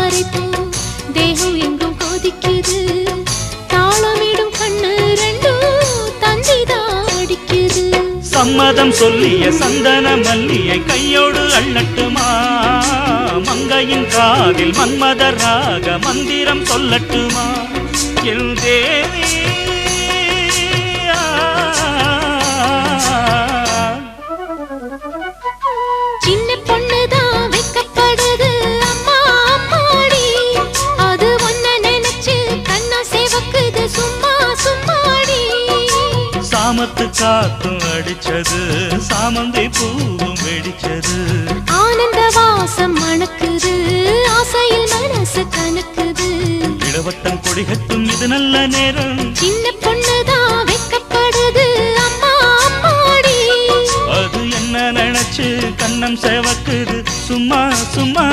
தாமரை பூ தேகம் எங்கும் கொதிக்குது தாளமிடும் கண்ணு ரெண்டும் தந்திதான் அடிக்குது சம்மதம் சொல்லிய சந்தன மல்லியை கையோடு அள்ளட்டுமா மங்கையின் காதில் மன்மதராக மந்திரம் சொல்லட்டுமா என் தேவி சின்ன பொண்ணுதான் வைக்கப்படுது அம்மா அம்மாடி அது ஒன்ன நினைச்சு கண்ணா சேவக்குது சும்மா சும்மாடி சாமத்து காத்தும் அடிச்சது சாமந்தி பூவும் வெடிச்சது ஆனந்த வாசம் மணக்குது ஆசையில் மனசு கணக்குது இளவட்டம் கொடிகட்டும் இது நல்ல நேரம் சின்ன பொண்ணுதான் வைக்கப்படுது அம்மா அம்மாடி அது என்ன நினைச்சு கண்ணம் சேவக்குது சும்மா சும்மா